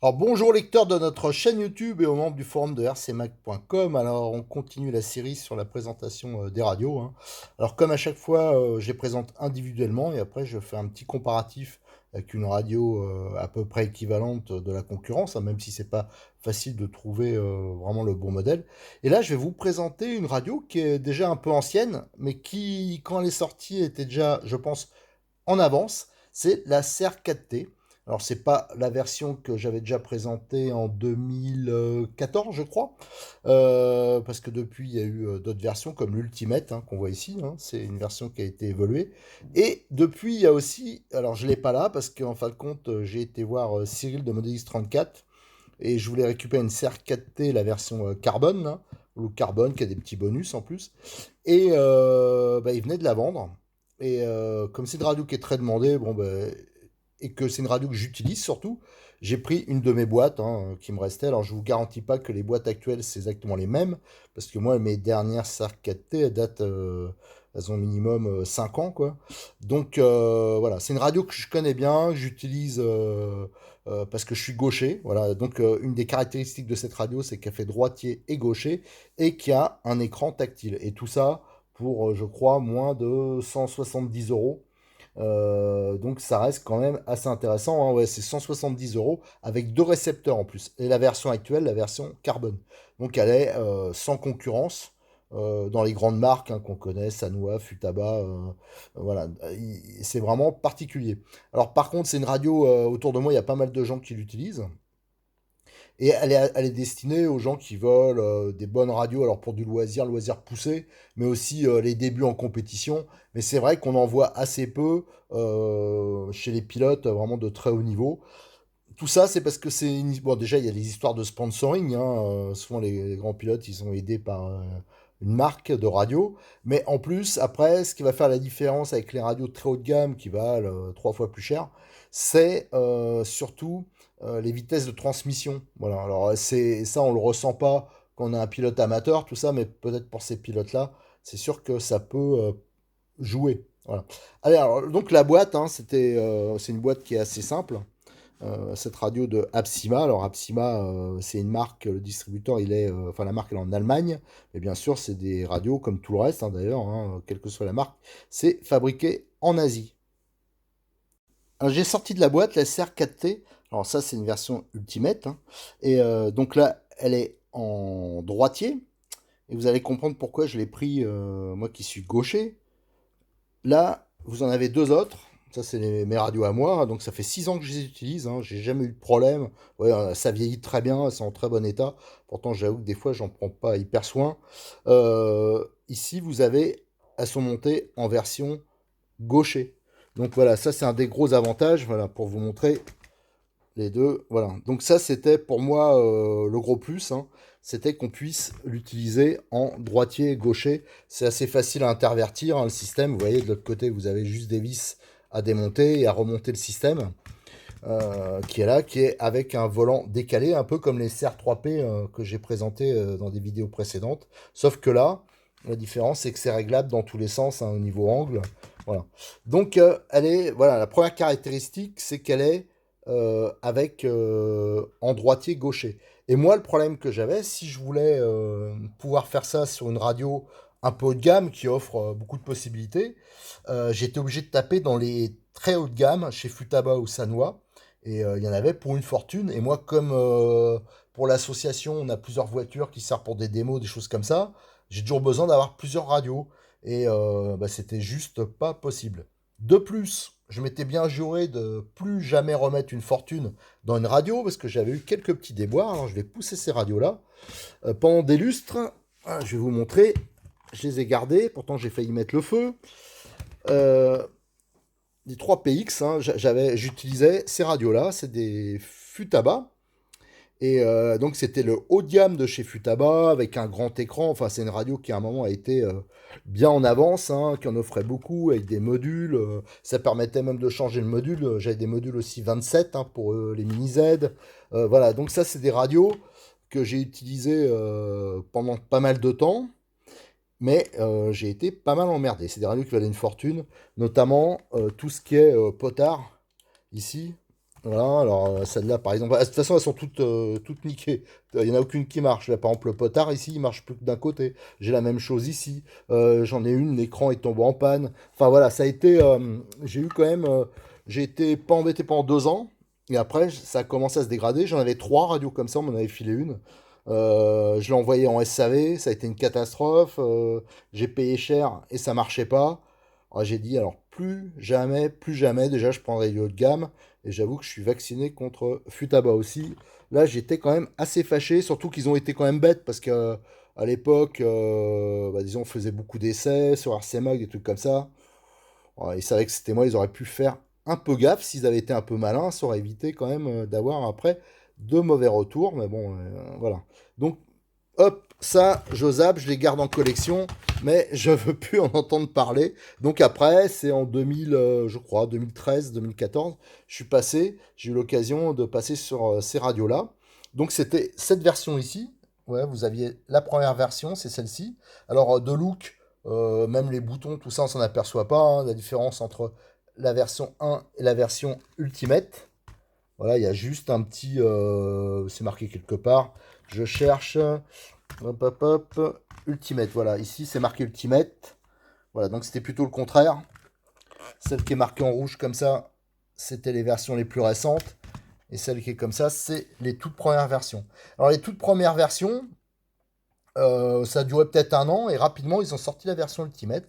Alors bonjour lecteurs de notre chaîne YouTube et aux membres du forum de rcmac.com. Alors on continue la série sur la présentation des radios, hein. Alors comme à chaque fois, je les présente individuellement et après je fais un petit comparatif avec une radio à peu près équivalente de la concurrence, hein, même si c'est pas facile de trouver vraiment le bon modèle. Et là je vais vous présenter une radio qui est déjà un peu ancienne, mais qui quand elle est sortie était déjà, je pense, en avance, c'est la CR4T. Alors, c'est pas la version que j'avais déjà présentée en 2014, je crois, parce que depuis, il y a eu d'autres versions, comme l'Ultimate, hein, qu'on voit ici, hein. C'est une version qui a été évoluée. Et depuis, il y a aussi, alors je l'ai pas là, parce qu'en fin de compte, j'ai été voir Cyril de Modéliste 34, et je voulais récupérer une CR4T, la version Carbone, hein, ou Carbone, qui a des petits bonus en plus. Et bah, il venait de la vendre. Et comme c'est une radio qui est très demandée, bon, bah, et que c'est une radio que j'utilise surtout, j'ai pris une de mes boîtes, hein, qui me restait. Alors je vous garantis pas que les boîtes actuelles c'est exactement les mêmes, parce que moi mes dernières SAR 4T elles datent, elles ont minimum 5 ans quoi. Donc voilà, c'est une radio que je connais bien, que j'utilise parce que je suis gaucher. Voilà, donc une des caractéristiques de cette radio c'est qu'elle fait droitier et gaucher et qu'il y a un écran tactile. Et tout ça pour, je crois, moins de 170 euros. Donc ça reste quand même assez intéressant, hein. Ouais, c'est 170 euros avec deux récepteurs en plus. Et la version actuelle, la version carbone. Donc elle est sans concurrence dans les grandes marques, hein, qu'on connaît, Sanwa, Futaba. Voilà, c'est vraiment particulier. Alors par contre, c'est une radio, autour de moi, il y a pas mal de gens qui l'utilisent. Et elle est destinée aux gens qui veulent des bonnes radios, alors pour du loisir poussé, mais aussi les débuts en compétition. Mais c'est vrai qu'on en voit assez peu chez les pilotes vraiment de très haut niveau. Tout ça, c'est parce que bon, déjà, il y a les histoires de sponsoring, hein. Souvent, les grands pilotes, ils sont aidés par une marque de radio. Mais en plus, après, ce qui va faire la différence avec les radios très haut de gamme, qui valent 3 fois plus cher, c'est surtout les vitesses de transmission. Voilà. Alors, ça, on le ressent pas quand on a un pilote amateur, tout ça, mais peut-être pour ces pilotes-là, c'est sûr que ça peut jouer. Voilà. Allez, alors, donc la boîte, hein, c'est une boîte qui est assez simple, cette radio de Absima. Alors Absima, c'est une marque, le distributeur, enfin la marque elle est en Allemagne, mais bien sûr c'est des radios comme tout le reste, hein, d'ailleurs, hein, quelle que soit la marque, c'est fabriqué en Asie. Alors j'ai sorti de la boîte la CR4T, alors ça c'est une version Ultimate, hein. Et donc là elle est en droitier, et vous allez comprendre pourquoi je l'ai pris, moi qui suis gaucher. Là, vous en avez deux autres. Ça, c'est mes radios à moi. Donc, ça fait 6 ans que je les utilise, hein. J'ai jamais eu de problème. Ouais, ça vieillit très bien. Elles sont en très bon état. Pourtant, j'avoue que des fois, j'en prends pas hyper soin. Ici, vous avez, elles sont montées en version gaucher. Donc voilà, ça c'est un des gros avantages. Voilà, pour vous montrer les deux, voilà. Donc ça, c'était pour moi le gros plus, hein. C'était qu'on puisse l'utiliser en droitier et gaucher. C'est assez facile à intervertir, hein, le système. Vous voyez, de l'autre côté, vous avez juste des vis à démonter et à remonter le système, qui est là, qui est avec un volant décalé, un peu comme les CR3P que j'ai présenté dans des vidéos précédentes. Sauf que là, la différence, c'est que c'est réglable dans tous les sens, hein, au niveau angle. Voilà. Donc, voilà, la première caractéristique, c'est qu'elle est avec en droitier gaucher. Et moi, le problème que j'avais, si je voulais pouvoir faire ça sur une radio un peu haut de gamme qui offre beaucoup de possibilités, j'étais obligé de taper dans les très haut de gamme chez Futaba ou Sanwa. Et il y en avait pour une fortune. Et moi, comme pour l'association, on a plusieurs voitures qui servent pour des démos, des choses comme ça, j'ai toujours besoin d'avoir plusieurs radios. Et bah, c'était juste pas possible. De plus, je m'étais bien juré de plus jamais remettre une fortune dans une radio parce que j'avais eu quelques petits déboires. Alors je vais pousser ces radios-là. Pendant des lustres, je vais vous montrer, je les ai gardées. Pourtant, j'ai failli mettre le feu. Euh, des 3PX, hein, j'utilisais ces radios-là. C'est des Futaba. Et donc c'était le haut de gamme de chez Futaba avec un grand écran. Enfin, c'est une radio qui à un moment a été bien en avance, hein, qui en offrait beaucoup avec des modules. Ça permettait même de changer le module. J'avais des modules aussi 27 hein, pour les mini Z. Voilà, donc ça c'est des radios que j'ai utilisées pendant pas mal de temps. Mais j'ai été pas mal emmerdé. C'est des radios qui valaient une fortune, notamment tout ce qui est potard ici. Voilà, alors celle-là par exemple, de toute façon elles sont toutes niquées. Il n'y en a aucune qui marche. Là par exemple le potard ici il marche plus que d'un côté. J'ai la même chose ici. J'en ai une, l'écran est tombé en panne. Enfin voilà, ça a été. J'ai eu quand même. J'ai été pas embêté pendant 2 ans. Et après ça a commencé à se dégrader. J'en avais 3 radios comme ça, on m'en avait filé une. Je l'ai envoyé en SAV, ça a été une catastrophe. J'ai payé cher et ça marchait pas. Alors, j'ai dit alors plus jamais. Déjà, je prendrai du haut de gamme. Et j'avoue que je suis vacciné contre Futaba aussi. Là, j'étais quand même assez fâché, surtout qu'ils ont été quand même bêtes parce que à l'époque, bah, disons, on faisait beaucoup d'essais sur RC Mag, des trucs comme ça. Ils savaient que c'était moi, ils auraient pu faire un peu gaffe s'ils avaient été un peu malins, ça aurait évité quand même d'avoir après de mauvais retours. Mais bon, voilà. Donc, hop, ça, je zappe, je les garde en collection, mais je veux plus en entendre parler. Donc après, c'est en 2000, je crois, 2013, 2014, j'ai eu l'occasion de passer sur ces radios-là. Donc c'était cette version ici. Ouais, vous aviez la première version, c'est celle-ci. Alors de look, même les boutons, tout ça, on s'en aperçoit pas, hein, la différence entre la version 1 et la version Ultimate. Voilà, il y a juste un petit, c'est marqué quelque part. Je cherche. Hop, hop, hop. Ultimate, voilà. Ici, c'est marqué Ultimate. Voilà, donc c'était plutôt le contraire. Celle qui est marquée en rouge comme ça, c'était les versions les plus récentes. Et celle qui est comme ça, c'est les toutes premières versions. Alors, les toutes premières versions, ça a duré peut-être un an et rapidement, ils ont sorti la version Ultimate.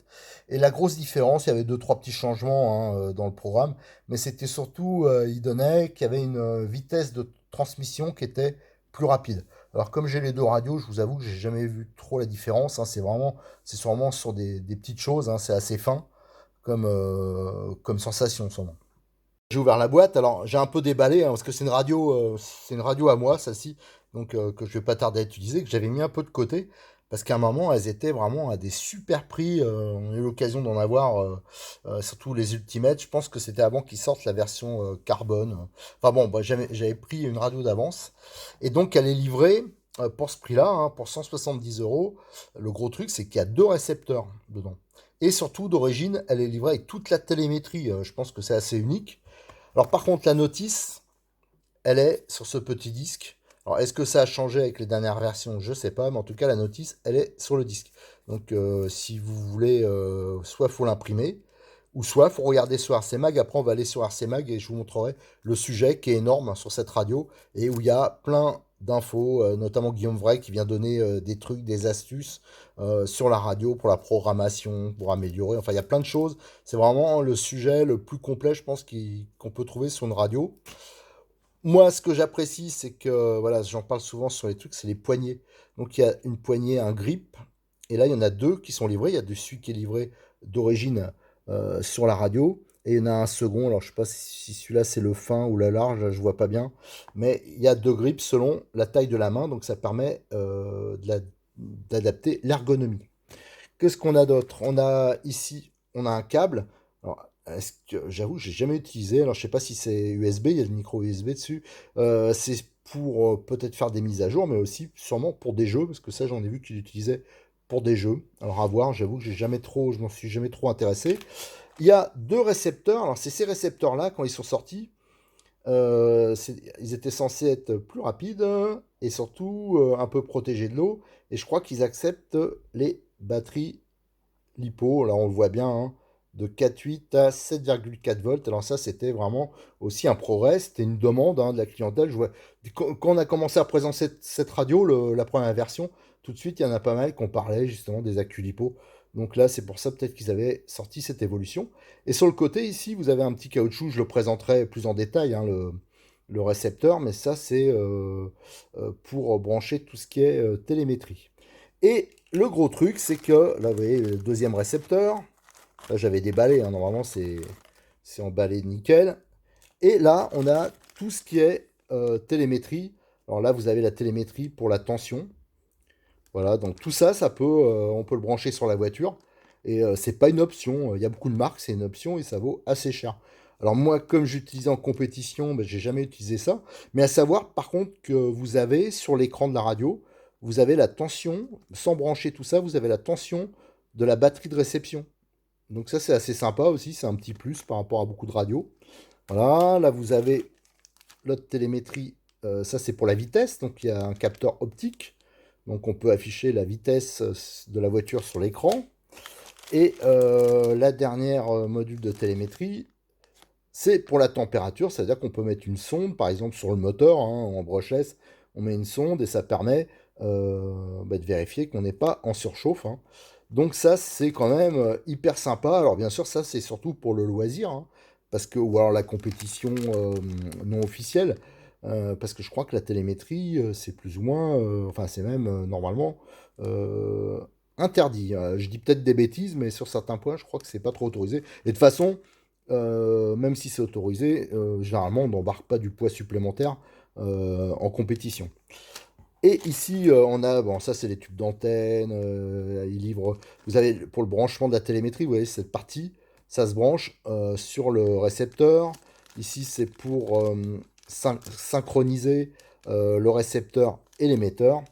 Et la grosse différence, il y avait deux, trois petits changements hein, dans le programme, mais c'était surtout, il donnait qu'il y avait une vitesse de transmission qui était plus rapide. Alors comme j'ai les deux radios, je vous avoue que j'ai jamais vu trop la différence, hein. C'est vraiment sur des petites choses, hein. C'est assez fin comme sensation, sûrement. J'ai ouvert la boîte, alors j'ai un peu déballé, hein, parce que c'est une radio à moi, celle-ci, donc que je vais pas tarder à utiliser, que j'avais mis un peu de côté, parce qu'à un moment, elles étaient vraiment à des super prix. On a eu l'occasion d'en avoir, surtout les Ultimates. Je pense que c'était avant qu'ils sortent la version carbone. Enfin bon, bah, j'avais pris une radio d'avance, et donc elle est livrée pour ce prix-là, hein, pour 170 euros. Le gros truc, c'est qu'il y a deux récepteurs dedans. Et surtout, d'origine, elle est livrée avec toute la télémétrie. Je pense que c'est assez unique. Alors par contre, la notice, elle est sur ce petit disque. Alors est-ce que ça a changé avec les dernières versions? Je sais pas, mais en tout cas la notice, elle est sur le disque. Donc si vous voulez, soit faut l'imprimer, ou soit faut regarder sur RC Mag. Après on va aller sur RC Mag et je vous montrerai le sujet qui est énorme sur cette radio et où il y a plein d'infos, notamment Guillaume Vray qui vient donner des trucs, des astuces sur la radio pour la programmation, pour améliorer. Enfin il y a plein de choses. C'est vraiment le sujet le plus complet, je pense, qu'on peut trouver sur une radio. Moi, ce que j'apprécie, c'est que, voilà, j'en parle souvent sur les trucs, c'est les poignées. Donc, il y a une poignée, un grip, et là, il y en a deux qui sont livrés. Il y a celui qui est livré d'origine sur la radio, et il y en a un second. Alors, je sais pas si celui-là, c'est le fin ou la large, je vois pas bien. Mais il y a deux grips selon la taille de la main, donc ça permet d'adapter l'ergonomie. Qu'est-ce qu'on a d'autre? On a ici, on a un câble. Alors, est-ce que j'avoue, j'ai jamais utilisé. Alors, je sais pas si c'est USB, il y a le micro USB dessus. C'est pour peut-être faire des mises à jour, mais aussi sûrement pour des jeux, parce que ça, j'en ai vu qu'ils l'utilisaient pour des jeux. Alors, à voir, j'avoue que je m'en suis jamais trop intéressé. Il y a deux récepteurs. Alors, c'est ces récepteurs-là, quand ils sont sortis, ils étaient censés être plus rapides et surtout un peu protégés de l'eau. Et je crois qu'ils acceptent les batteries LiPo. Là, on le voit bien, hein, de 4,8 à 7,4 volts. Alors ça, c'était vraiment aussi un progrès. C'était une demande hein, de la clientèle. Quand on a commencé à présenter cette radio, la première version, tout de suite, il y en a pas mal qui ont parlé justement des accus LiPo. Donc là, c'est pour ça peut-être qu'ils avaient sorti cette évolution. Et sur le côté, ici, vous avez un petit caoutchouc. Je le présenterai plus en détail, hein, le récepteur. Mais ça, c'est pour brancher tout ce qui est télémétrie. Et le gros truc, c'est que là, vous voyez, le deuxième récepteur, là, j'avais déballé, hein, normalement, c'est emballé nickel. Et là, on a tout ce qui est télémétrie. Alors là, vous avez la télémétrie pour la tension. Voilà, donc tout ça, on peut le brancher sur la voiture. Et c'est pas une option. Il y a beaucoup de marques, c'est une option et ça vaut assez cher. Alors moi, comme j'utilisais en compétition, ben, j'ai jamais utilisé ça. Mais à savoir, par contre, que vous avez sur l'écran de la radio, vous avez la tension, sans brancher tout ça, vous avez la tension de la batterie de réception. Donc ça, c'est assez sympa aussi, c'est un petit plus par rapport à beaucoup de radios. Voilà, là vous avez l'autre télémétrie, ça c'est pour la vitesse, donc il y a un capteur optique. Donc on peut afficher la vitesse de la voiture sur l'écran. Et la dernière module de télémétrie, c'est pour la température, c'est-à-dire qu'on peut mettre une sonde, par exemple sur le moteur, hein, en brushless, on met une sonde et ça permet de vérifier qu'on n'est pas en surchauffe, hein. Donc ça, c'est quand même hyper sympa. Alors bien sûr, ça, c'est surtout pour le loisir, hein, parce que, ou alors la compétition non officielle, parce que je crois que la télémétrie, c'est plus ou moins, enfin c'est même normalement euh, interdit. Je dis peut-être des bêtises, mais sur certains points, je crois que c'est pas trop autorisé. Et de toute façon, même si c'est autorisé, généralement on n'embarque pas du poids supplémentaire en compétition. Et ici, on a, bon, ça c'est les tubes d'antenne, ils livrent, vous avez pour le branchement de la télémétrie, vous voyez cette partie, ça se branche sur le récepteur. Ici, c'est pour synchroniser le récepteur et l'émetteur.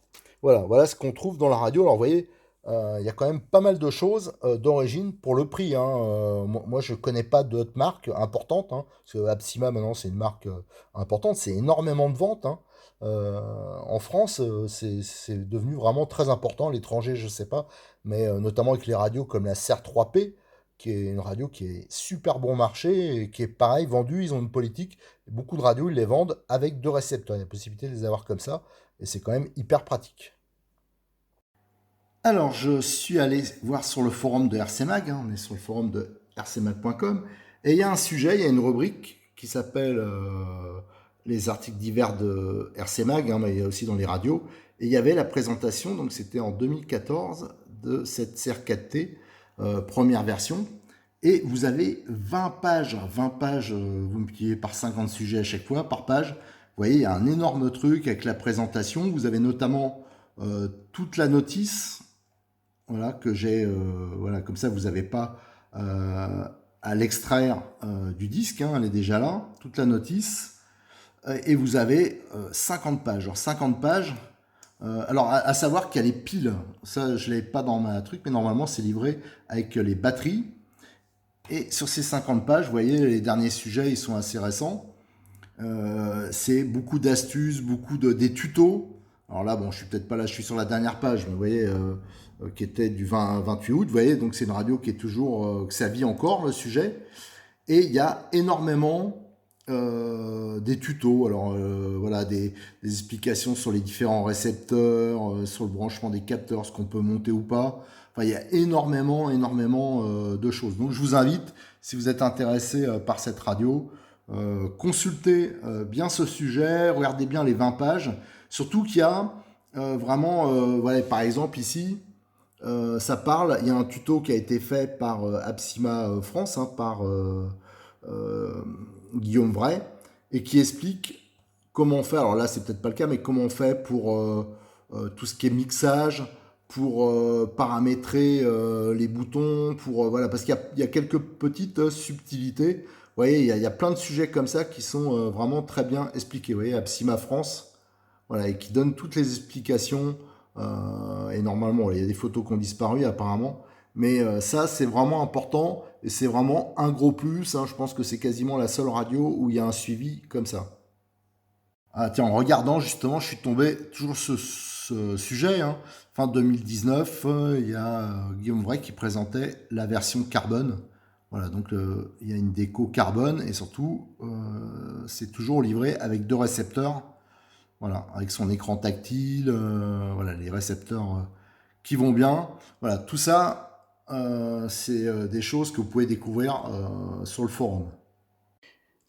Voilà, voilà ce qu'on trouve dans la radio. Alors, vous voyez, il y a quand même pas mal de choses d'origine pour le prix, hein. Moi, je connais pas d'autres marques importantes, hein, parce que Absima, maintenant, c'est une marque importante. C'est énormément de ventes, hein. En France, c'est devenu vraiment très important. À l'étranger, je sais pas, mais notamment avec les radios comme la CR3P, qui est une radio qui est super bon marché et qui est pareil vendue. Ils ont une politique. Beaucoup de radios, ils les vendent avec deux récepteurs. Il y a la possibilité de les avoir comme ça, et c'est quand même hyper pratique. Alors, je suis allé voir sur le forum de RCMag, hein, on est sur le forum de rcmag.com, et il y a un sujet, il y a une rubrique qui s'appelle les articles divers de RCMag, hein, mais il y a aussi dans les radios, et il y avait la présentation, donc c'était en 2014, de cette CR4T, première version, et vous avez 20 pages, vous multipliez par 50 sujets à chaque fois, par page, vous voyez, il y a un énorme truc avec la présentation, vous avez notamment toute la notice, voilà, que j'ai, voilà, comme ça vous n'avez pas à l'extraire du disque, hein, elle est déjà là, toute la notice, et vous avez 50 pages. Alors 50 pages, alors à savoir qu'il y a les piles, ça je ne l'ai pas dans ma truc, mais normalement c'est livré avec les batteries, et sur ces 50 pages, vous voyez, les derniers sujets, ils sont assez récents. C'est beaucoup d'astuces, des tutos. Alors là, bon, je suis peut-être pas là, je suis sur la dernière page, mais vous voyez, qui était du 28 août. Vous voyez, donc c'est une radio qui est toujours, que ça vit encore le sujet. Et il y a énormément des tutos. Alors voilà, des explications sur les différents récepteurs, sur le branchement des capteurs, ce qu'on peut monter ou pas. Enfin, il y a énormément de choses. Donc je vous invite, si vous êtes intéressé par cette radio, consultez bien ce sujet, regardez bien les 20 pages. Surtout qu'il y a vraiment, voilà, par exemple ici, ça parle, il y a un tuto qui a été fait par Absima France, hein, par euh, Guillaume Vray, et qui explique comment on fait, alors là c'est peut-être pas le cas, mais comment on fait pour tout ce qui est mixage, pour paramétrer les boutons, pour voilà, parce qu'il y a quelques petites subtilités. Vous voyez, il y a plein de sujets comme ça qui sont vraiment très bien expliqués. Vous voyez, Absima France, voilà, et qui donne toutes les explications. Et normalement, il y a des photos qui ont disparu apparemment. Mais ça, c'est vraiment important et c'est vraiment un gros plus, hein. Je pense que c'est quasiment la seule radio où il y a un suivi comme ça. Ah, tiens, en regardant justement, je suis tombé toujours ce sujet, hein. Fin 2019, il y a Guillaume Vray qui présentait la version carbone. Voilà, donc il y a une déco carbone et surtout, c'est toujours livré avec deux récepteurs. Voilà, avec son écran tactile, voilà, les récepteurs qui vont bien. Voilà, tout ça, c'est des choses que vous pouvez découvrir sur le forum.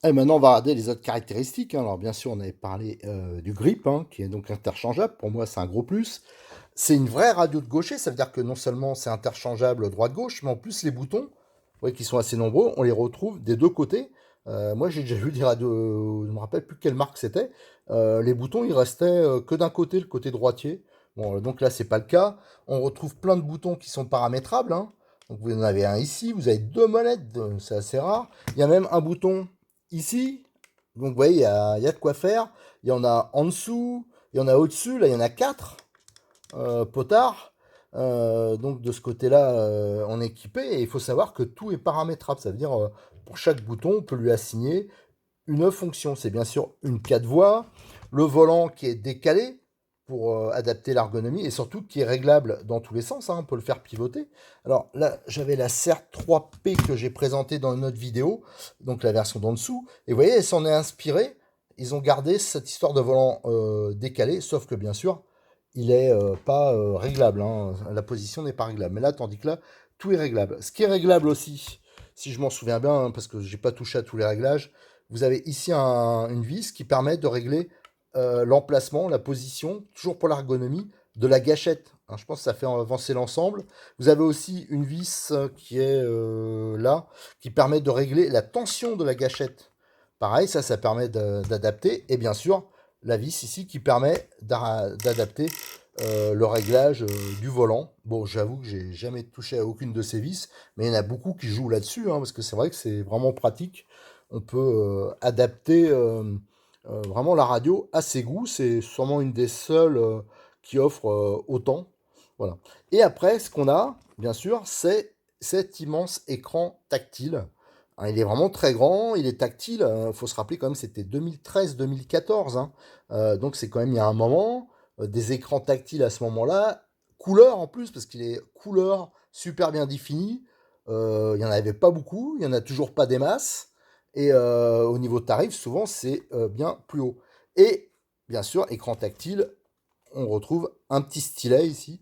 Et maintenant, on va regarder les autres caractéristiques, hein. Alors, bien sûr, on avait parlé du grip, hein, qui est donc interchangeable. Pour moi, c'est un gros plus. C'est une vraie radio de gaucher, ça veut dire que non seulement c'est interchangeable droite-gauche, mais en plus, les boutons, vous voyez, qui sont assez nombreux, on les retrouve des deux côtés. Moi, j'ai déjà vu des radios, je me rappelle plus quelle marque c'était. Les boutons, ils restaient que d'un côté, le côté droitier. Bon, donc là, c'est pas le cas. On retrouve plein de boutons qui sont paramétrables, hein. Donc vous en avez un ici, vous avez deux molettes, c'est assez rare. Il y a même un bouton ici. Donc vous voyez, il y a de quoi faire. Il y en a en dessous, il y en a au-dessus. Là, il y en a quatre potards. Donc de ce côté-là, on est équipé. Et il faut savoir que tout est paramétrable. Ça veut dire, pour chaque bouton, on peut lui assigner une fonction. C'est bien sûr une 4 voies, le volant qui est décalé pour adapter l'ergonomie et surtout qui est réglable dans tous les sens, hein, on peut le faire pivoter. Alors là, j'avais la CERT 3P que j'ai présentée dans une autre vidéo, donc la version d'en dessous, et vous voyez, elle s'en est inspirée. Ils ont gardé cette histoire de volant décalé, sauf que bien sûr, il est pas réglable, hein, la position n'est pas réglable. Mais là, tandis que là, tout est réglable. Ce qui est réglable aussi, si je m'en souviens bien, hein, parce que j'ai pas touché à tous les réglages, vous avez ici une vis qui permet de régler l'emplacement, la position, toujours pour l'ergonomie, de la gâchette. Hein, je pense que ça fait avancer l'ensemble. Vous avez aussi une vis qui est là, qui permet de régler la tension de la gâchette. Pareil, ça permet d'adapter. Et bien sûr, la vis ici qui permet d'adapter le réglage du volant. Bon, j'avoue que j'ai jamais touché à aucune de ces vis, mais il y en a beaucoup qui jouent là-dessus, hein, parce que c'est vrai que c'est vraiment pratique. On peut adapter vraiment la radio à ses goûts. C'est sûrement une des seules qui offre autant. Voilà. Et après, ce qu'on a, bien sûr, c'est cet immense écran tactile. Hein, il est vraiment très grand, il est tactile. Il faut se rappeler quand même, c'était 2013-2014. Hein. Donc c'est quand même il y a un moment. Des écrans tactiles à ce moment-là. Couleur en plus, parce qu'il est couleur super bien défini. Il n'y en avait pas beaucoup, il n'y en a toujours pas des masses. Et au niveau tarif, souvent, c'est bien plus haut. Et bien sûr, écran tactile, on retrouve un petit stylet ici,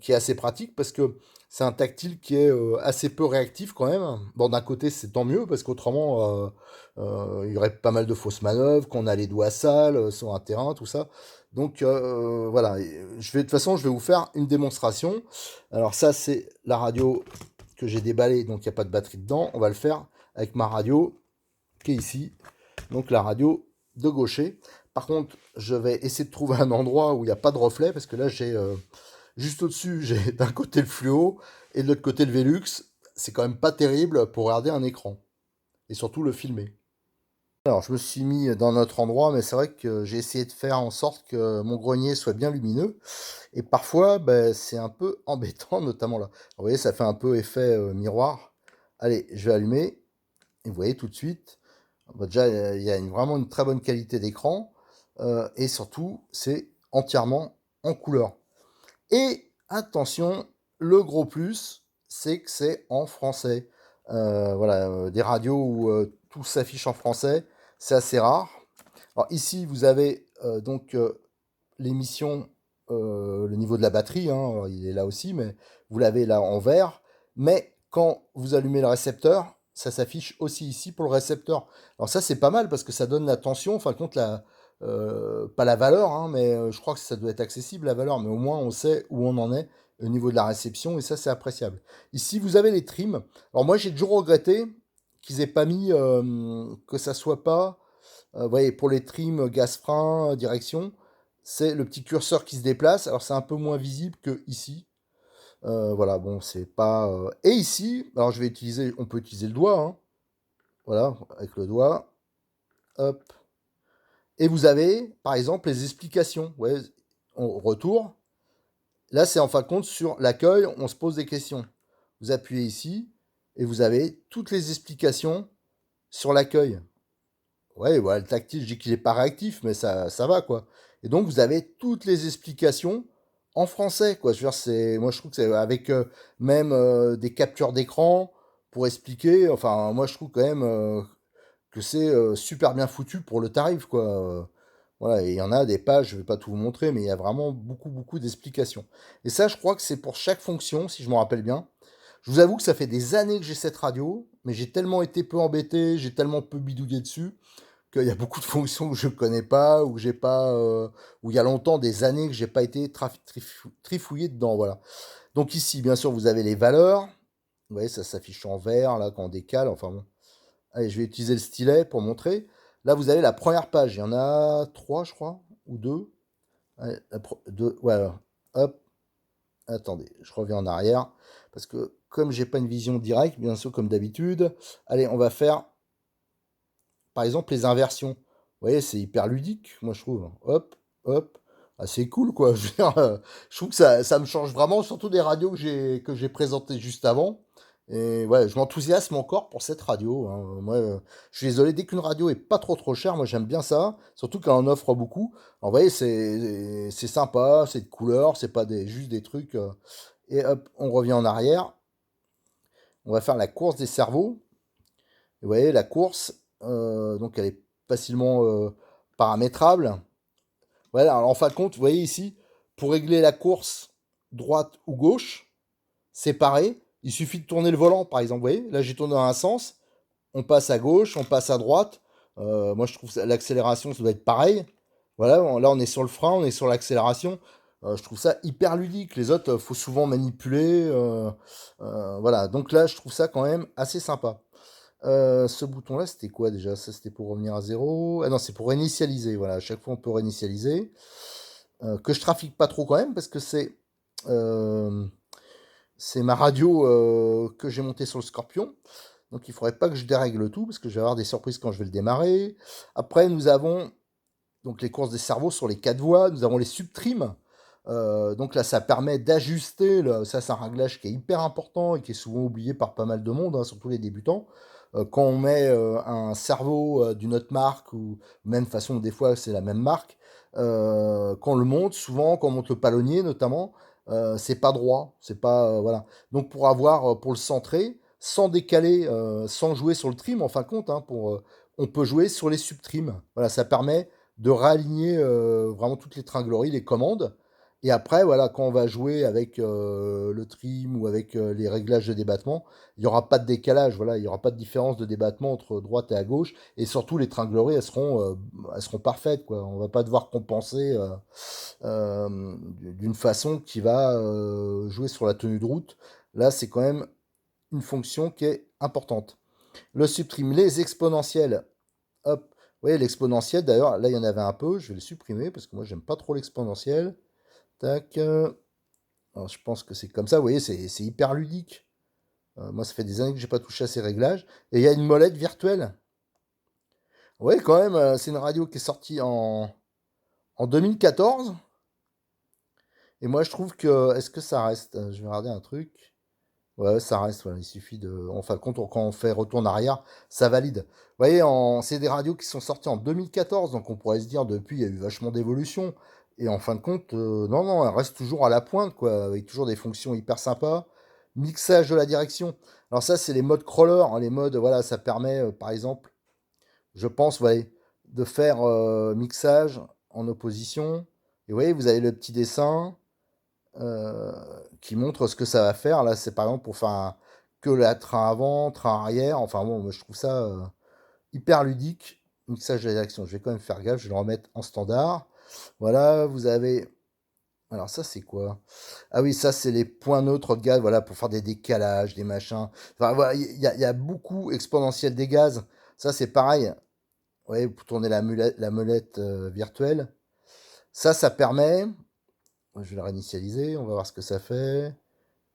qui est assez pratique parce que c'est un tactile qui est assez peu réactif quand même. Bon, d'un côté, c'est tant mieux parce qu'autrement, il y aurait pas mal de fausses manœuvres, qu'on a les doigts sales sur un terrain, tout ça. Donc voilà, de toute façon, je vais vous faire une démonstration. Alors ça, c'est la radio que j'ai déballée, donc il n'y a pas de batterie dedans. On va le faire avec ma radio qui est ici, donc la radio de gaucher. Par contre, je vais essayer de trouver un endroit où il n'y a pas de reflet, parce que là, j'ai juste au-dessus, j'ai d'un côté le fluo et de l'autre côté le Velux. C'est quand même pas terrible pour regarder un écran, et surtout le filmer. Alors, je me suis mis dans notre endroit, mais c'est vrai que j'ai essayé de faire en sorte que mon grenier soit bien lumineux. Et parfois, ben, c'est un peu embêtant, notamment là. Vous voyez, ça fait un peu effet miroir. Allez, je vais allumer. Et vous voyez tout de suite, bah, déjà, il y a vraiment une très bonne qualité d'écran. Et surtout, c'est entièrement en couleur. Et attention, le gros plus, c'est que c'est en français. Voilà, des radios où tout s'affiche en français, c'est assez rare. Alors ici, vous avez donc l'émission, le niveau de la batterie, hein, alors, il est là aussi, mais vous l'avez là en vert. Mais quand vous allumez le récepteur, ça s'affiche aussi ici pour le récepteur. Alors ça, c'est pas mal parce que ça donne la tension, enfin, compte pas la valeur, hein, mais je crois que ça doit être accessible la valeur, mais au moins on sait où on en est au niveau de la réception et ça, c'est appréciable. Ici, vous avez les trims. Alors moi, j'ai toujours regretté qu'ils aient pas mis que ça soit pas, vous voyez, pour les trims gaz frein, direction, c'est le petit curseur qui se déplace. Alors c'est un peu moins visible que ici. Voilà, bon, c'est pas. Et ici, alors on peut utiliser le doigt, hein. Voilà, avec le doigt, hop. Et vous avez, par exemple, les explications. Ouais, on retour. Là, c'est en fin de compte sur l'accueil, on se pose des questions. Vous appuyez ici et vous avez toutes les explications sur l'accueil. Ouais, ouais, le tactile, je dis qu'il est pas réactif, mais ça va, quoi. Et donc, vous avez toutes les explications en français, quoi. Je veux dire, moi, je trouve que c'est avec même des captures d'écran pour expliquer. Enfin, moi, je trouve quand même que c'est super bien foutu pour le tarif, quoi. Voilà, et il y en a des pages, je vais pas tout vous montrer, mais il y a vraiment beaucoup, beaucoup d'explications. Et ça, je crois que c'est pour chaque fonction, si je me rappelle bien. Je vous avoue que ça fait des années que j'ai cette radio, mais j'ai tellement été peu embêté, j'ai tellement peu bidouillé dessus qu'il y a beaucoup de fonctions que je ne connais pas, ou que j'ai pas, où il y a longtemps, des années que j'ai pas été trifouillé dedans, voilà. Donc ici, bien sûr, vous avez les valeurs. Vous voyez, ça s'affiche en vert, là, quand on décale, enfin bon. Allez, je vais utiliser le stylet pour montrer. Là, vous avez la première page. Il y en a 3, je crois, ou 2. Allez, deux, ouais, alors, hop, attendez, je reviens en arrière. Parce que comme j'ai pas une vision directe, bien sûr, comme d'habitude, allez, on va faire, par exemple, les inversions. Vous voyez, c'est hyper ludique, moi, je trouve. Hop, hop. Ah, c'est cool, quoi. Je veux dire, je trouve que ça me change vraiment, surtout des radios que j'ai présentées juste avant. Et ouais, je m'enthousiasme encore pour cette radio, hein. Moi, je suis désolé, dès qu'une radio est pas trop chère, moi j'aime bien ça, surtout quand on en offre beaucoup. Alors, vous voyez, c'est sympa, c'est de couleur, c'est pas juste des trucs. Et hop, on revient en arrière. On va faire la course des cerveaux. Et vous voyez, la course, donc elle est facilement paramétrable. Voilà, alors en fin de compte, vous voyez ici, pour régler la course droite ou gauche, c'est pareil. Il suffit de tourner le volant, par exemple. Vous voyez, là j'ai tourné dans un sens, on passe à gauche, on passe à droite. Moi je trouve l'accélération, ça doit être pareil. Voilà, là on est sur le frein, on est sur l'accélération. Je trouve ça hyper ludique. Les autres, faut souvent manipuler. Voilà, donc là je trouve ça quand même assez sympa. Ce bouton-là, c'était quoi déjà? Ça, c'était pour revenir à zéro. Ah non, c'est pour réinitialiser. Voilà, à chaque fois, on peut réinitialiser. Que je trafique pas trop quand même, parce que euh, c'est ma radio que j'ai montée sur le Scorpion. Donc, il faudrait pas que je dérègle tout, parce que je vais avoir des surprises quand je vais le démarrer. Après, nous avons donc les courses des cerveaux sur les 4 voies. Nous avons les subtrims. Donc là, ça permet d'ajuster. Ça, c'est un réglage qui est hyper important et qui est souvent oublié par pas mal de monde, hein, surtout les débutants. Quand on met un cerveau d'une autre marque, ou même façon, des fois, c'est la même marque, quand on le monte, souvent, quand on monte le palonnier notamment, c'est pas droit. C'est pas. Voilà. Donc pour le centrer, sans décaler, sans jouer sur le trim, en fin de compte, hein, on peut jouer sur les subtrims. Voilà, ça permet de réaligner vraiment toutes les tringleries, les commandes. Et après, voilà, quand on va jouer avec le trim ou avec les réglages de débattement, il n'y aura pas de décalage, voilà, il n'y aura pas de différence de débattement entre droite et à gauche. Et surtout, les tringleries, elles seront parfaites, quoi. On va pas devoir compenser d'une façon qui va jouer sur la tenue de route. Là, c'est quand même une fonction qui est importante. Le subtrim, les exponentiels, hop, vous voyez l'exponentiel, d'ailleurs, là il y en avait un peu, je vais le supprimer parce que moi j'aime pas trop l'exponentiel. Tac. Alors je pense que c'est comme ça, vous voyez, c'est hyper ludique. Moi ça fait des années que j'ai pas touché à ces réglages. Et il y a une molette virtuelle. Oui, quand même, c'est une radio qui est sortie en 2014. Et moi je trouve que. Est-ce que ça reste? Je vais regarder un truc. Ouais, ça reste, voilà, il suffit de. Enfin, quand on fait retour en arrière, ça valide. Vous voyez, c'est des radios qui sont sorties en 2014, donc on pourrait se dire depuis, il y a eu vachement d'évolution. Et en fin de compte, non, non, elle reste toujours à la pointe, quoi, avec toujours des fonctions hyper sympas. Mixage de la direction. Alors ça, c'est les modes crawler, hein, les modes, voilà, ça permet, par exemple, je pense, ouais, de faire mixage en opposition. Et vous voyez, vous avez le petit dessin euh, qui montre ce que ça va faire. Là, c'est par exemple pour faire que le train avant, train arrière. Enfin bon, moi, je trouve ça hyper ludique. Mixage de la direction. Je vais quand même faire gaffe, je vais le remettre en standard. Voilà, vous avez. Alors ça, c'est quoi? Ah oui, ça, c'est les points neutres de gaz, voilà, pour faire des décalages, des machins. Enfin, voilà, il y a beaucoup exponentiel des gaz. Ça, c'est pareil. Ouais, pour tourner la molette virtuelle. Ça permet. Je vais la réinitialiser, on va voir ce que ça fait.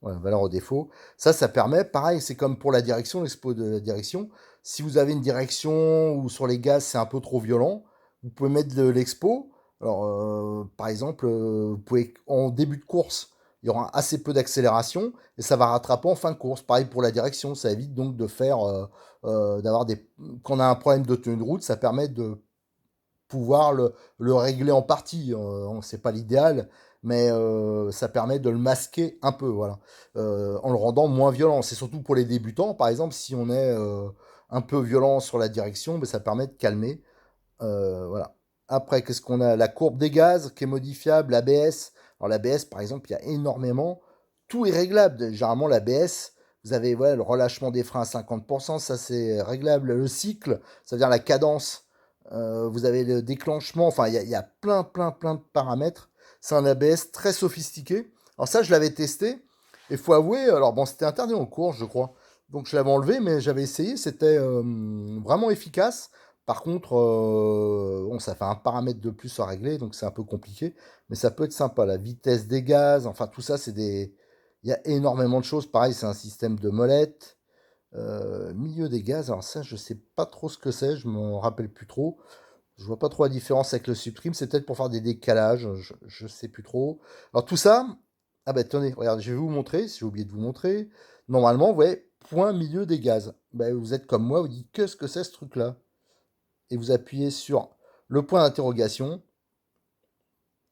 Voilà, valeur au défaut. Ça permet, pareil, c'est comme pour la direction, l'expo de la direction. Si vous avez une direction où sur les gaz c'est un peu trop violent, vous pouvez mettre de l'expo. Alors, par exemple, vous pouvez, en début de course, il y aura assez peu d'accélération et ça va rattraper en fin de course. Pareil pour la direction, ça évite donc de faire, d'avoir des. Quand on a un problème de tenue de route, ça permet de pouvoir le régler en partie. C'est pas l'idéal, mais ça permet de le masquer un peu, voilà, en le rendant moins violent. C'est surtout pour les débutants, par exemple, si on est un peu violent sur la direction, ben, ça permet de calmer. Voilà. Après, qu'est-ce qu'on a? La courbe des gaz qui est modifiable, l'ABS. Alors l'ABS, par exemple, il y a énormément. Tout est réglable. Généralement, l'ABS, vous avez voilà, le relâchement des freins à 50%, ça c'est réglable. Le cycle, ça veut dire la cadence. Vous avez le déclenchement. Enfin, il y a plein de paramètres. C'est un ABS très sophistiqué. Alors ça, je l'avais testé. Il faut avouer, alors bon, c'était interdit en cours, je crois. Donc je l'avais enlevé, mais j'avais essayé, c'était vraiment efficace. Par contre, bon, ça fait un paramètre de plus à régler, donc c'est un peu compliqué, mais ça peut être sympa. La vitesse des gaz, enfin tout ça, c'est des... Il y a énormément de choses. Pareil, c'est un système de molette. Milieu des gaz, alors ça, je sais pas trop ce que c'est, je m'en rappelle plus trop. Je vois pas trop la différence avec le Supreme, c'est peut-être pour faire des décalages, je sais plus trop. Alors tout ça, ah ben tenez, regarde, je vais vous montrer, si j'ai oublié de vous montrer. Normalement, vous voyez, point milieu des gaz. Ben, vous êtes comme moi, vous dites qu'est-ce que c'est ce truc-là? Et vous appuyez sur le point d'interrogation,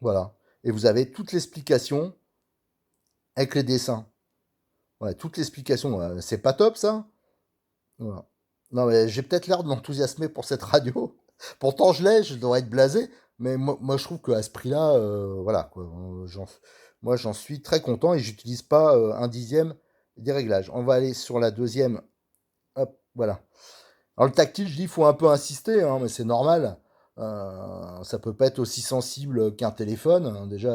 voilà. Et vous avez toute l'explication avec les dessins. Ouais, toute l'explication. C'est pas top ça? Voilà. Non mais j'ai peut-être l'air de m'enthousiasmer pour cette radio. Pourtant je l'ai, je devrais être blasé. Mais moi je trouve qu'à ce prix-là, voilà quoi. Moi j'en suis très content et j'utilise pas un dixième des réglages. On va aller sur la deuxième. Hop, voilà. Alors le tactile, je dis, il faut un peu insister, hein, mais c'est normal. Ça peut pas être aussi sensible qu'un téléphone, hein. Déjà,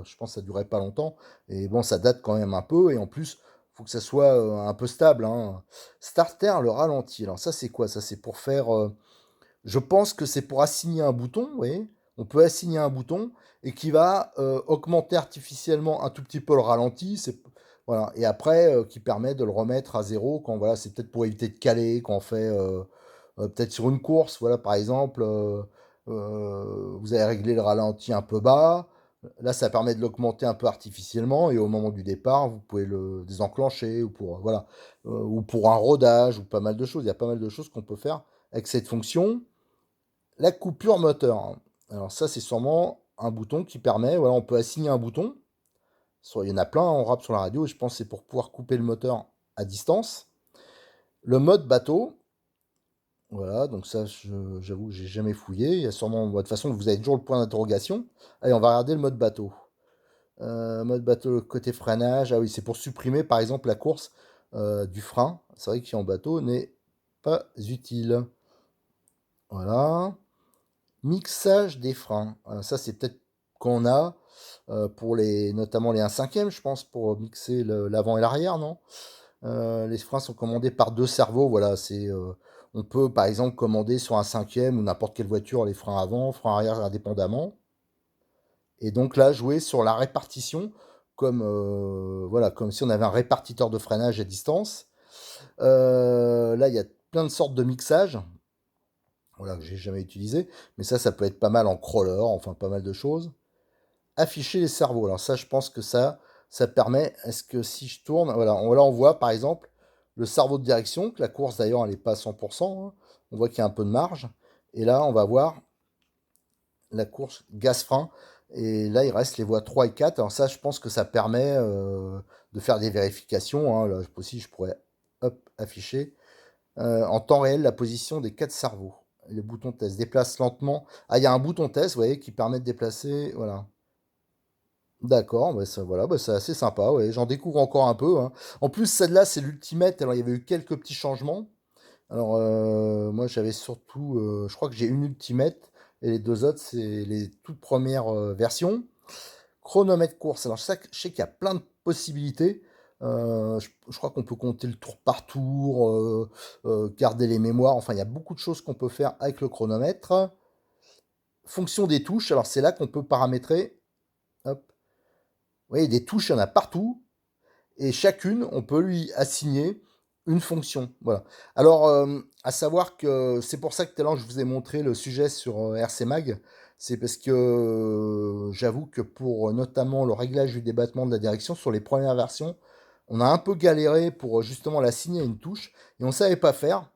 je pense que ça durait pas longtemps. Et bon, ça date quand même un peu. Et en plus, faut que ça soit un peu stable, hein. Starter, le ralenti. Alors ça, c'est quoi? Ça, c'est pour faire... je pense que c'est pour assigner un bouton, vous voyez. On peut assigner un bouton et qui va augmenter artificiellement un tout petit peu le ralenti. Voilà. Et après, qui permet de le remettre à zéro quand voilà, c'est peut-être pour éviter de caler, quand on fait peut-être sur une course, voilà, par exemple, vous avez réglé le ralenti un peu bas. Là, ça permet de l'augmenter un peu artificiellement et au moment du départ, vous pouvez le désenclencher ou pour voilà, ou pour un rodage ou pas mal de choses. Il y a pas mal de choses qu'on peut faire avec cette fonction. La coupure moteur, hein. Alors ça, c'est sûrement un bouton qui permet, voilà, on peut assigner un bouton. Il y en a plein en rap sur la radio et je pense que c'est pour pouvoir couper le moteur à distance. Le mode bateau, voilà, donc ça, j'avoue que j'ai jamais fouillé. Il y a sûrement, de toute façon, vous avez toujours le point d'interrogation. Allez, on va regarder le mode bateau. Mode bateau côté freinage, ah oui, c'est pour supprimer par exemple la course du frein. C'est vrai qu'il en bateau n'est pas utile. Voilà. Mixage des freins. Ça, c'est peut-être qu'on a pour les, notamment les 1/5, je pense, pour mixer l'avant et l'arrière, non? Les freins sont commandés par deux cerveaux. Voilà, on peut par exemple commander sur un 5e ou n'importe quelle voiture les freins avant, freins arrière indépendamment. Et donc là, jouer sur la répartition comme, voilà, comme si on avait un répartiteur de freinage à distance. Là, il y a plein de sortes de mixage. Voilà, que j'ai jamais utilisé. Mais ça peut être pas mal en crawler, enfin pas mal de choses. Afficher les cerveaux. Alors ça, je pense que ça permet, est-ce que si je tourne, voilà, là on voit par exemple le cerveau de direction, que la course d'ailleurs elle n'est pas à 100%, hein. On voit qu'il y a un peu de marge. Et là, on va voir la course gaz-frein. Et là, il reste les voies 3 et 4. Alors ça, je pense que ça permet de faire des vérifications, hein. Là aussi, je pourrais hop, afficher en temps réel la position des quatre cerveaux. Le bouton test déplace lentement. Ah, il y a un bouton test, vous voyez, qui permet de déplacer. Voilà. D'accord, bah ça, voilà, bah c'est assez sympa. Ouais. J'en découvre encore un peu, hein. En plus, celle-là, c'est l'Ultimate. Alors, il y avait eu quelques petits changements. Alors, moi, j'avais surtout. Je crois que j'ai une Ultimate. Et les deux autres, c'est les toutes premières versions. Chronomètre course. Alors, je sais qu'il y a plein de possibilités. Je crois qu'on peut compter le tour par tour, garder les mémoires. Enfin, il y a beaucoup de choses qu'on peut faire avec le chronomètre. Fonction des touches. Alors, c'est là qu'on peut paramétrer. Hop. Vous voyez, des touches, il y en a partout. Et chacune, on peut lui assigner une fonction. Voilà. Alors, à savoir que c'est pour ça que tout à l'heure, je vous ai montré le sujet sur RC Mag. C'est parce que j'avoue que pour notamment le réglage du débattement de la direction sur les premières versions, on a un peu galéré pour justement l'assigner à une touche et on ne savait pas faire.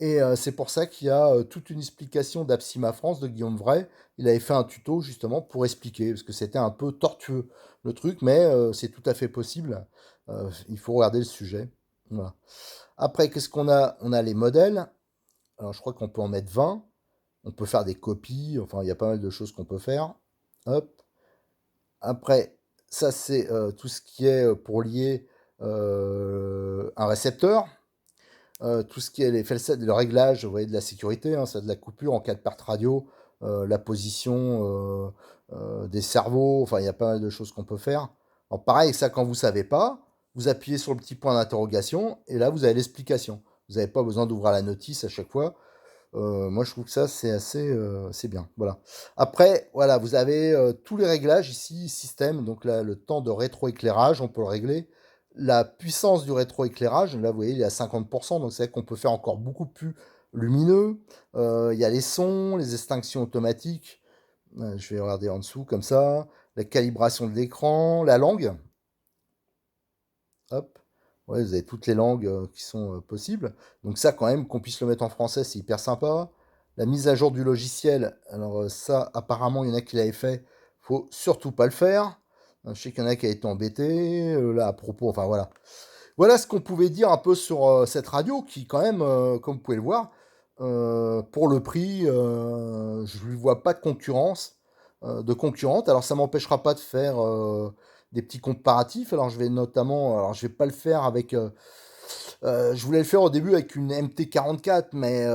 Et c'est pour ça qu'il y a toute une explication d'Absima France de Guillaume Vray. Il avait fait un tuto justement pour expliquer, parce que c'était un peu tortueux le truc, mais c'est tout à fait possible. Il faut regarder le sujet. Voilà. Après, qu'est-ce qu'on a? On a les modèles. Alors, je crois qu'on peut en mettre 20. On peut faire des copies. Enfin, il y a pas mal de choses qu'on peut faire. Hop. Après, ça, c'est tout ce qui est pour lier un récepteur. Tout ce qui est le réglage, vous voyez, de la sécurité, hein, ça de la coupure en cas de perte radio, la position des cerveaux, enfin il y a pas mal de choses qu'on peut faire. Alors pareil, ça quand vous savez pas, vous appuyez sur le petit point d'interrogation, et là, vous avez l'explication. Vous n'avez pas besoin d'ouvrir la notice à chaque fois. Moi, je trouve que ça, c'est assez, c'est bien. Voilà. Après, voilà, vous avez tous les réglages ici, système. Donc là, le temps de rétroéclairage, on peut le régler. La puissance du rétroéclairage, là, vous voyez, il est à 50%. Donc c'est vrai qu'on peut faire encore beaucoup plus lumineux. Il y a les sons, les extinctions automatiques. Je vais regarder en dessous comme ça. La calibration de l'écran, la langue. Hop. Ouais, vous avez toutes les langues qui sont possibles. Donc ça, quand même, qu'on puisse le mettre en français, c'est hyper sympa. La mise à jour du logiciel, alors ça, apparemment, il y en a qui l'avaient fait. Faut surtout pas le faire. Je sais qu'il y en a qui a été embêté. Là, à propos, enfin voilà. Voilà ce qu'on pouvait dire un peu sur cette radio qui, quand même, comme vous pouvez le voir, pour le prix, je ne lui vois pas de concurrence, de concurrente. Alors ça m'empêchera pas de faire des petits comparatifs. Alors je vais notamment, alors je vais pas le faire avec, je voulais le faire au début avec une MT44, mais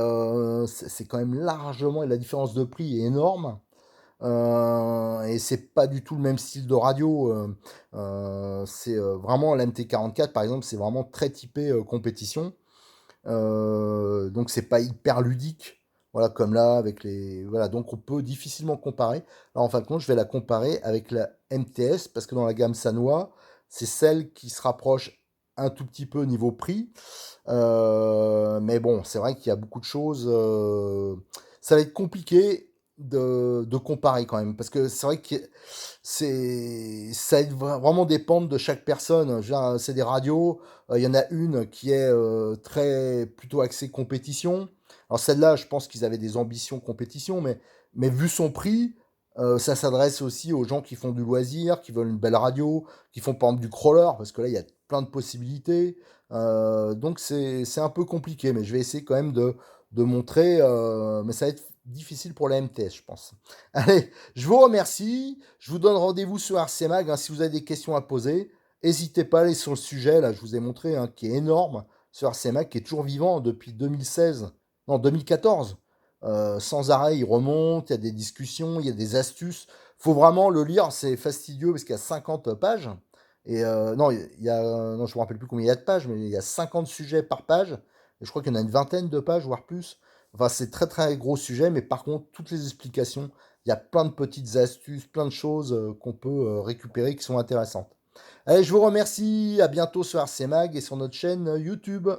c'est quand même largement, et la différence de prix est énorme. Et c'est pas du tout le même style de radio. C'est vraiment la MT44 par exemple, c'est vraiment très typé compétition. Donc c'est pas hyper ludique. Voilà, comme là, avec les. Voilà, donc on peut difficilement comparer. Alors en fin de compte, je vais la comparer avec la MTS, parce que dans la gamme Sanwa, c'est celle qui se rapproche un tout petit peu niveau prix. Mais bon, c'est vrai qu'il y a beaucoup de choses. Ça va être compliqué de comparer quand même. Parce que c'est vrai que ça va vraiment dépendre de chaque personne. Je veux dire, c'est des radios. Il y en a une qui est très plutôt axée compétition. Alors celle-là, je pense qu'ils avaient des ambitions compétition, mais vu son prix, ça s'adresse aussi aux gens qui font du loisir, qui veulent une belle radio, qui font par exemple du crawler, parce que là, il y a plein de possibilités. Donc c'est un peu compliqué, mais je vais essayer quand même de montrer, mais ça va être difficile pour la MTS, je pense. Allez, je vous remercie, je vous donne rendez-vous sur RC Mag, hein, si vous avez des questions à poser. N'hésitez pas à aller sur le sujet, là je vous ai montré, hein, qui est énorme, sur RC Mag, qui est toujours vivant depuis 2016, non 2014. Sans arrêt, il remonte, il y a des discussions, il y a des astuces. Faut vraiment le lire, c'est fastidieux parce qu'il y a 50 pages. Et non, non, je ne me rappelle plus combien il y a de pages, mais il y a 50 sujets par page. Et je crois qu'il y en a une vingtaine de pages, voire plus. Enfin, c'est très très gros sujet, mais par contre, toutes les explications, il y a plein de petites astuces, plein de choses qu'on peut récupérer qui sont intéressantes. Allez, je vous remercie, à bientôt sur RC Mag et sur notre chaîne YouTube.